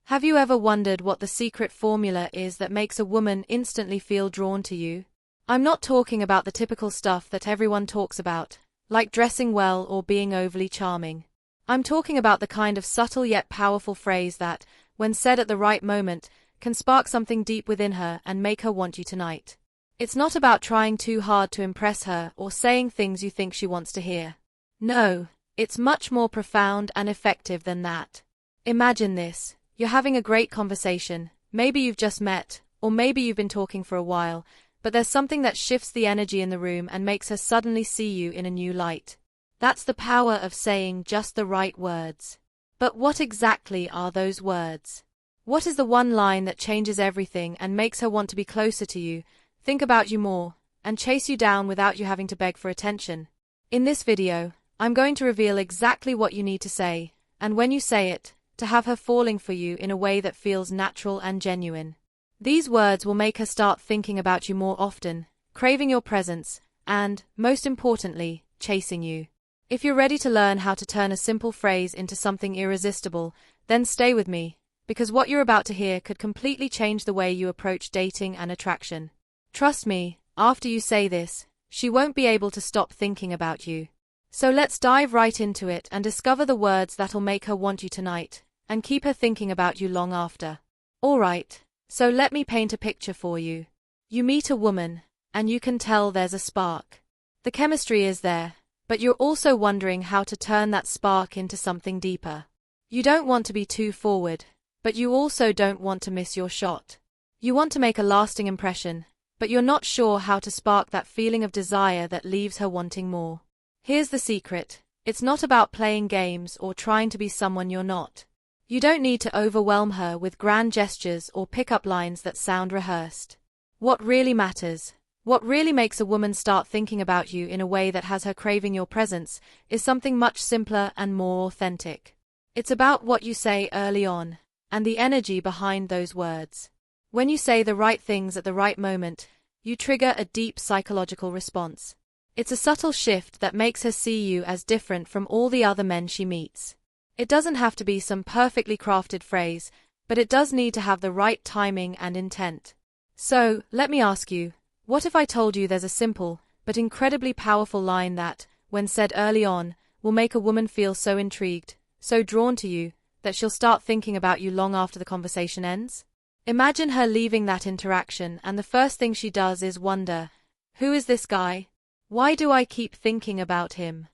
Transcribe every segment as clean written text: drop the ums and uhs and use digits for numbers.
Have you ever wondered what the secret formula is that makes a woman instantly feel drawn to you? I'm not talking about the typical stuff that everyone talks about, like dressing well or being overly charming. I'm talking about the kind of subtle yet powerful phrase that, when said at the right moment, can spark something deep within her and make her want you tonight. It's not about trying too hard to impress her or saying things you think she wants to hear. No, it's much more profound and effective than that. Imagine this. You're having a great conversation, maybe you've just met, or maybe you've been talking for a while, but there's something that shifts the energy in the room and makes her suddenly see you in a new light. That's the power of saying just the right words. But what exactly are those words? What is the one line that changes everything and makes her want to be closer to you, think about you more, and chase you down without you having to beg for attention? In this video, I'm going to reveal exactly what you need to say, and when you say it, to have her falling for you in a way that feels natural and genuine. These words will make her start thinking about you more often, craving your presence, and, most importantly, chasing you. If you're ready to learn how to turn a simple phrase into something irresistible, then stay with me, because what you're about to hear could completely change the way you approach dating and attraction. Trust me, after you say this, she won't be able to stop thinking about you. So let's dive right into it and discover the words that'll make her want you tonight, and keep her thinking about you long after. Alright, so let me paint a picture for you. You meet a woman, and you can tell there's a spark. The chemistry is there, but you're also wondering how to turn that spark into something deeper. You don't want to be too forward, but you also don't want to miss your shot. You want to make a lasting impression, but you're not sure how to spark that feeling of desire that leaves her wanting more. Here's the secret. It's not about playing games or trying to be someone you're not. You don't need to overwhelm her with grand gestures or pick-up lines that sound rehearsed. What really matters, what really makes a woman start thinking about you in a way that has her craving your presence, is something much simpler and more authentic. It's about what you say early on, and the energy behind those words. When you say the right things at the right moment, you trigger a deep psychological response. It's a subtle shift that makes her see you as different from all the other men she meets. It doesn't have to be some perfectly crafted phrase, but it does need to have the right timing and intent. So, let me ask you, what if I told you there's a simple, but incredibly powerful line that, when said early on, will make a woman feel so intrigued, so drawn to you, that she'll start thinking about you long after the conversation ends? Imagine her leaving that interaction and the first thing she does is wonder, who is this guy? Why do I keep thinking about him?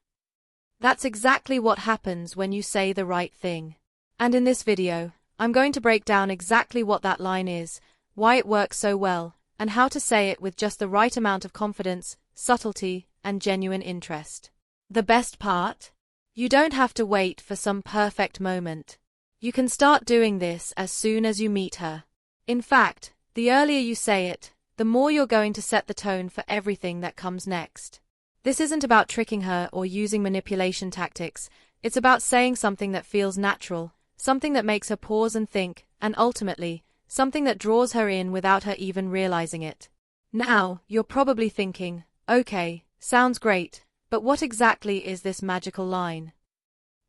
That's exactly what happens when you say the right thing. And in this video, I'm going to break down exactly what that line is, why it works so well, and how to say it with just the right amount of confidence, subtlety, and genuine interest. The best part? You don't have to wait for some perfect moment. You can start doing this as soon as you meet her. In fact, the earlier you say it, the more you're going to set the tone for everything that comes next. This isn't about tricking her or using manipulation tactics, it's about saying something that feels natural, something that makes her pause and think, and ultimately, something that draws her in without her even realizing it. Now, you're probably thinking, okay, sounds great, but what exactly is this magical line?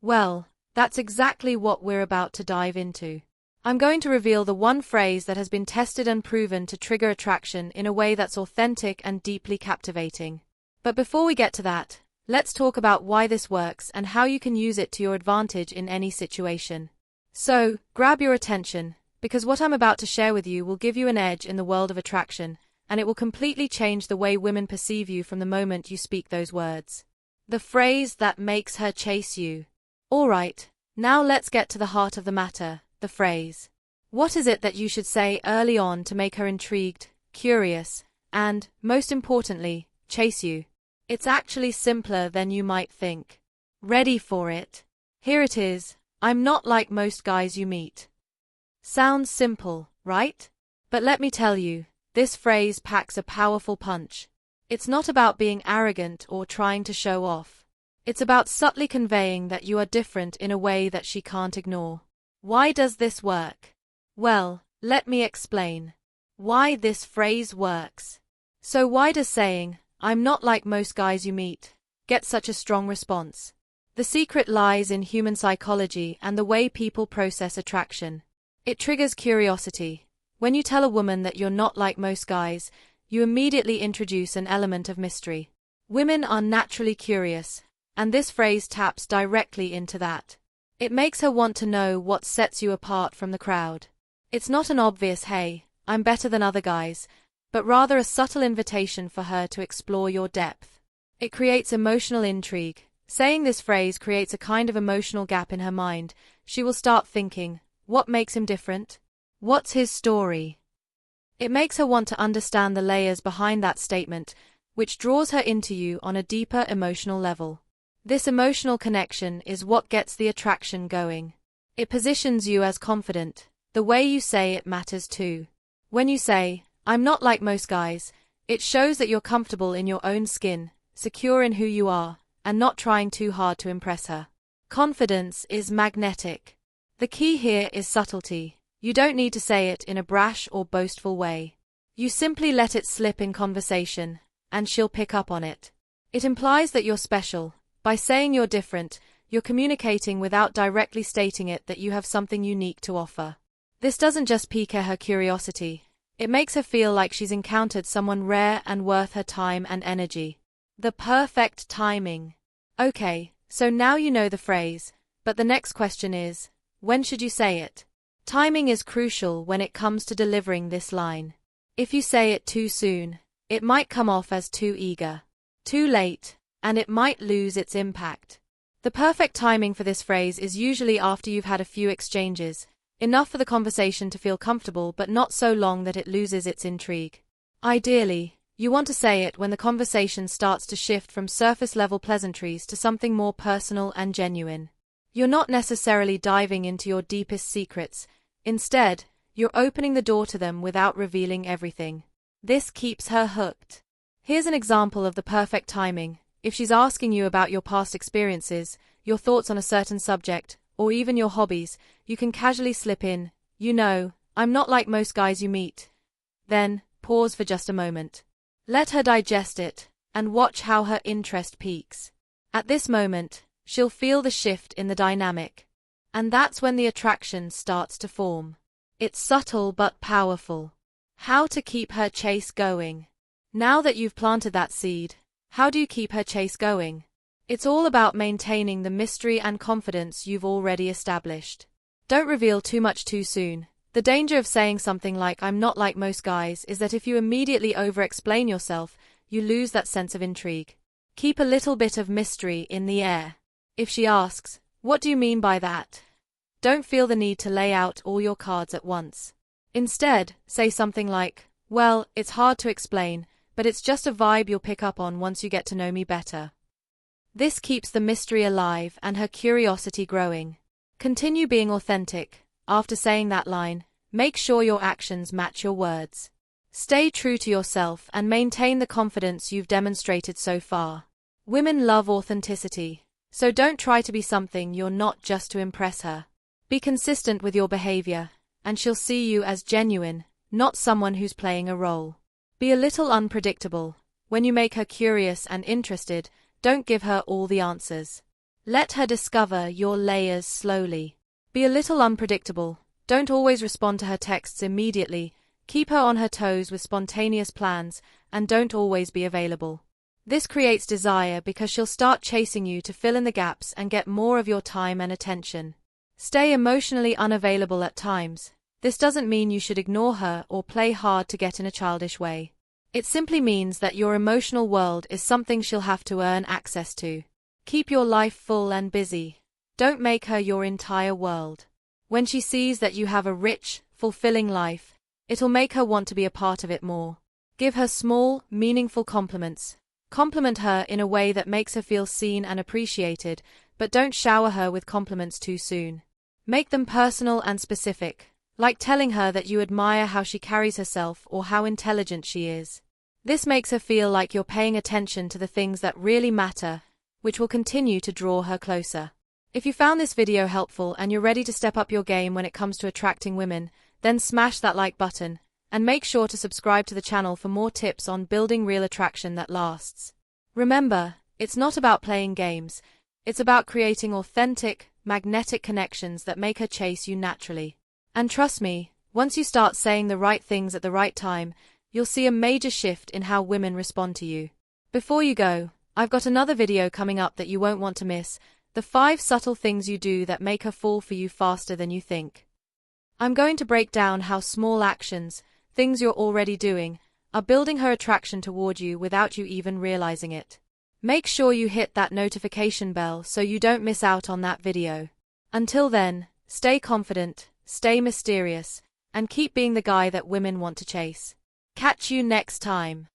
Well, that's exactly what we're about to dive into. I'm going to reveal the one phrase that has been tested and proven to trigger attraction in a way that's authentic and deeply captivating. But before we get to that, let's talk about why this works and how you can use it to your advantage in any situation. So, grab your attention, because what I'm about to share with you will give you an edge in the world of attraction, and it will completely change the way women perceive you from the moment you speak those words. The phrase that makes her chase you. Alright, now let's get to the heart of the matter, the phrase. What is it that you should say early on to make her intrigued, curious, and, most importantly, chase you? It's actually simpler than you might think. Ready for it? Here it is. I'm not like most guys you meet. Sounds simple, right? But let me tell you, this phrase packs a powerful punch. It's not about being arrogant or trying to show off. It's about subtly conveying that you are different in a way that she can't ignore. Why does this work? Well, let me explain. Why this phrase works. So why does saying, I'm not like most guys you meet, get such a strong response? The secret lies in human psychology and the way people process attraction. It triggers curiosity. When you tell a woman that you're not like most guys, you immediately introduce an element of mystery. Women are naturally curious, and this phrase taps directly into that. It makes her want to know what sets you apart from the crowd. It's not an obvious, "Hey, I'm better than other guys," but rather a subtle invitation for her to explore your depth. It creates emotional intrigue. Saying this phrase creates a kind of emotional gap in her mind. She will start thinking, what makes him different? What's his story? It makes her want to understand the layers behind that statement, which draws her into you on a deeper emotional level. This emotional connection is what gets the attraction going. It positions you as confident. The way you say it matters too. When you say, "I'm not like most guys," it shows that you're comfortable in your own skin, secure in who you are, and not trying too hard to impress her. Confidence is magnetic. The key here is subtlety. You don't need to say it in a brash or boastful way. You simply let it slip in conversation, and she'll pick up on it. It implies that you're special. By saying you're different, you're communicating without directly stating it that you have something unique to offer. This doesn't just pique her curiosity. It makes her feel like she's encountered someone rare and worth her time and energy. The perfect timing. Okay, so now you know the phrase, but the next question is, when should you say it? Timing is crucial when it comes to delivering this line. If you say it too soon, it might come off as too eager. Too late, and it might lose its impact. The perfect timing for this phrase is usually after you've had a few exchanges, enough for the conversation to feel comfortable but not so long that it loses its intrigue. Ideally, you want to say it when the conversation starts to shift from surface-level pleasantries to something more personal and genuine. You're not necessarily diving into your deepest secrets. Instead, you're opening the door to them without revealing everything. This keeps her hooked. Here's an example of the perfect timing. If she's asking you about your past experiences, your thoughts on a certain subject, or even your hobbies, you can casually slip in, "I'm not like most guys you meet." Then, pause for just a moment. Let her digest it, and watch how her interest peaks. At this moment, she'll feel the shift in the dynamic. And that's when the attraction starts to form. It's subtle but powerful. How to keep her chase going. Now that you've planted that seed, how do you keep her chase going? It's all about maintaining the mystery and confidence you've already established. Don't reveal too much too soon. The danger of saying something like "I'm not like most guys" is that if you immediately over-explain yourself, you lose that sense of intrigue. Keep a little bit of mystery in the air. If she asks, "What do you mean by that?" don't feel the need to lay out all your cards at once. Instead, say something like, "Well, it's hard to explain, but it's just a vibe you'll pick up on once you get to know me better." This keeps the mystery alive and her curiosity growing. Continue being authentic. After saying that line, make sure your actions match your words. Stay true to yourself and maintain the confidence you've demonstrated so far. Women love authenticity, so don't try to be something you're not just to impress her. Be consistent with your behavior, and she'll see you as genuine, not someone who's playing a role. Be a little unpredictable. When you make her curious and interested, don't give her all the answers. Let her discover your layers slowly. Be a little unpredictable. Don't always respond to her texts immediately. Keep her on her toes with spontaneous plans, and don't always be available. This creates desire because she'll start chasing you to fill in the gaps and get more of your time and attention. Stay emotionally unavailable at times. This doesn't mean you should ignore her or play hard to get in a childish way. It simply means that your emotional world is something she'll have to earn access to. Keep your life full and busy. Don't make her your entire world. When she sees that you have a rich, fulfilling life, it'll make her want to be a part of it more. Give her small, meaningful compliments. Compliment her in a way that makes her feel seen and appreciated, but don't shower her with compliments too soon. Make them personal and specific, like telling her that you admire how she carries herself or how intelligent she is. This makes her feel like you're paying attention to the things that really matter, which will continue to draw her closer. If you found this video helpful and you're ready to step up your game when it comes to attracting women, then smash that like button, and make sure to subscribe to the channel for more tips on building real attraction that lasts. Remember, it's not about playing games, it's about creating authentic, magnetic connections that make her chase you naturally. And trust me, once you start saying the right things at the right time, you'll see a major shift in how women respond to you. Before you go, I've got another video coming up that you won't want to miss, the 5 subtle things you do that make her fall for you faster than you think. I'm going to break down how small actions, things you're already doing, are building her attraction toward you without you even realizing it. Make sure you hit that notification bell so you don't miss out on that video. Until then, stay confident, stay mysterious, and keep being the guy that women want to chase. Catch you next time.